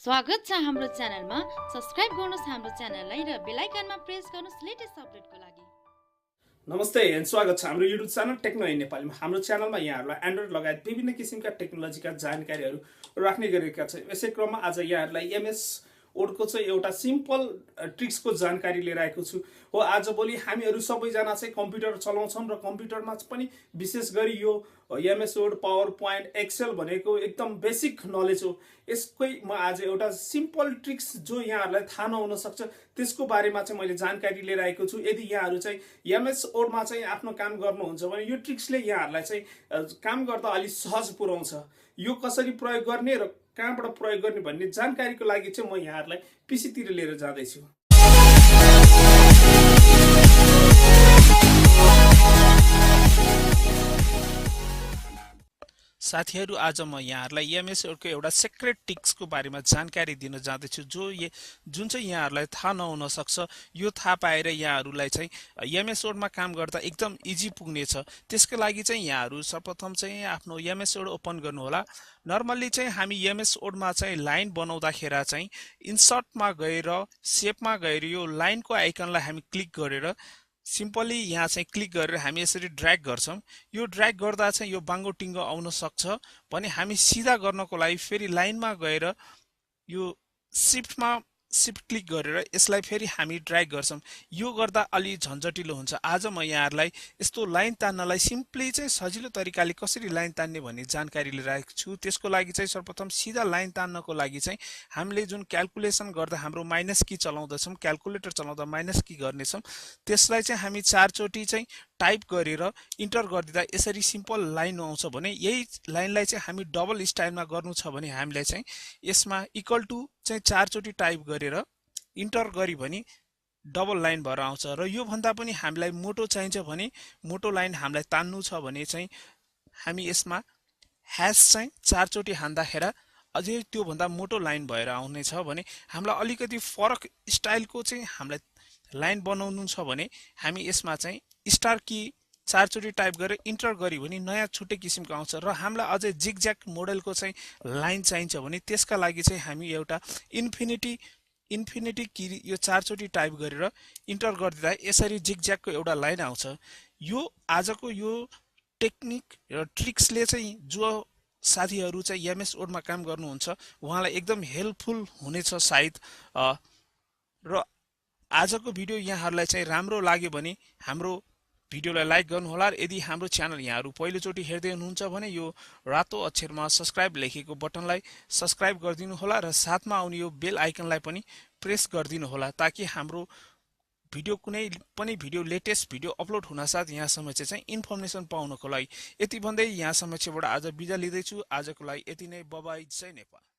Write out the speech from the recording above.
स्वागत छ हाम्रो च्यानलमा। सब्स्क्राइब गर्नुहोस् हाम्रो च्यानललाई र बेल आइकनमा प्रेस गर्नुहोस् लेटेस्ट अपडेटको लागि। नमस्ते एन्ड स्वागत छ हाम्रो युट्युब च्यानल टेक्नो इन नेपालीमा। हाम्रो च्यानलमा यहाँहरूलाई एन्ड्रोइड लगायत विभिन्न किसिमका टेक्नोलोजीका जानकारीहरू राख्ने गरेका छौँ। यसै क्रममा आज यहाँहरूलाई एमएस वर्डको चाहिँ एउटा सिम्पल ट्रिक्सको जानकारी लिएर आएको छु। हो आजभोलि हामीहरू सबैजना चाहिँ कम्प्युटर चलाउँछौँ र कम्प्युटरमा पनि विशेष गरी यो MS Word, PowerPoint, Excel भनेको एकदम बेसिक नलेज हो। यसकै म आज एउटा सिम्पल ट्रिक्स जो यहाँहरूलाई थाहा नहुन सक्छ त्यसको बारेमा चाहिँ मैले जानकारी लिएर आएको छु। यदि यहाँहरू चाहिँ एमएस वर्डमा चाहिँ आफ्नो काम गर्नुहुन्छ भने यो ट्रिक्सले यहाँहरूलाई चाहिँ काम गर्दा अलि सहज पुर्याउँछ। यो कसरी प्रयोग गर्ने र कहाँबाट प्रयोग गर्ने भन्ने जानकारीको लागि चाहिँ म यहाँहरूलाई पिसीतिर लिएर जाँदैछु। साथीहरू, आज म यहाँहरूलाई एमएस वर्डको एउटा सिक्रेट ट्रिक्सको बारेमा जानकारी दिन जाँदैछु जुन चाहिँ यहाँहरूलाई थाहा नहुन सक्छ। यो थाहा पाएर यहाँहरूलाई चाहिँ एमएस वर्डमा काम गर्दा एकदम इजी पुग्नेछ। त्यसको लागि चाहिँ यहाँहरू सर्वप्रथम चाहिँ आफ्नो एमएस वर्ड ओपन गर्नुहोला। नर्मल्ली चाहिँ हामी एमएस वर्डमा चाहिँ लाइन बनाउँदाखेरि चाहिँ इन्सर्टमा गएर सेपमा गएर यो लाइनको आइकनलाई हामी क्लिक गरेर सिम्पली यहाँ चाहिँ क्लिक गरेर हामी यसरी ड्र्याग गर्छौं। यो ड्र्याग गर्दा चाहिँ यो बाङ्गो टिङ्गो आउन सक्छ भने हामी सिधा गर्नको लागि फेरि लाइनमा गएर यो शिफ्ट क्लिक गरेर यसलाई फेरि हामी ड्र्याग गर्छौं। यो गर्दा अलि झन्झटिलो हुन्छ। आज म यहाँहरूलाई यस्तो लाइन तान्नलाई सिम्पली चाहिँ सजिलो तरिकाले कसरी लाइन तान्ने भन्ने जानकारी लिएर आएको छु। त्यसको लागि चाहिँ सर्वप्रथम सिधा लाइन तान्नको लागि चाहिँ हामीले जुन क्याल्कुलेसन गर्दा हाम्रो माइनस की चलाउँदछौं, क्याल्कुलेटर चलाउँदा माइनस की गर्नेछौं, त्यसलाई चाहिँ हामी 4 चोटि चाहिँ टाइप गरेर इन्टर गरिदिँदा यसरी सिम्पल लाइन आउँछ भने यही लाइनलाई चाहिँ हामी डबल स्टाइलमा गर्नु छ भने हामीलाई चाहिँ यसमा इक्वल टु चाहिँ 4 चोटि टाइप गरेर इन्टर गरी भने डबल लाइन भएर आउँछ। र यो भन्दा पनि हामीलाई मोटो चाहिन्छ भने मोटो लाइन हामीलाई तान्नु छ भने चाहिँ हामी यसमा ह्यास चाहिँ 4 चोटि हान्दाखेरि अझै त्यो भन्दा मोटो लाइन भएर आउने छ भने हामीलाई अलिकति फरक स्टाइलको चाहिँ हामीलाई लाइन बनाउनु छ भने हामी यसमा चाहिँ स्टार की 4 चोटि टाइप गरेर इन्टर गरी भने नयाँ छुट्टै किसिमको आउँछ। र हामीलाई अझै जिगज्याग मोडलको चाहिँ लाइन चाहिन्छ भने त्यसका लागि चाहिँ हामी एउटा इन्फिनिटी की यो 4 चोटि टाइप गरेर इन्टर गरिदिँदा यसरी जिगज्यागको एउटा लाइन आउँछ। यो आजको यो टेक्निक र ट्रिक्सले चाहिँ जो साथीहरू चाहिँ एमएस वर्डमा काम गर्नुहुन्छ उहाँलाई एकदम हेल्पफुल हुनेछ सायद। र आजको भिडियो यहाँहरूलाई चाहिँ राम्रो लाग्यो भने हाम्रो भिडियोलाई लाइक गर्नुहोला। यदि हाम्रो च्यानल यहाँहरू पहिलोचोटि हेर्दै हुनुहुन्छ भने यो रातो अक्षरमा सब्स्क्राइब लेखेको बटनलाई सब्स्क्राइब गरिदिनु होला र साथमा आउने यो बेल आइकनलाई पनि प्रेस गरिदिनु होला ताकि हाम्रो भिडियो कुनै पनि भिडियो लेटेस्ट भिडियो अपलोड हुनसाथ यहाँसम्म चाहिँ इन्फर्मेसन पाउनको लागि। यति भन्दै यहाँसम्मबाट आज बिदा लिँदैछु। आजको लागि यति नै। Bye bye. जय नेपाल।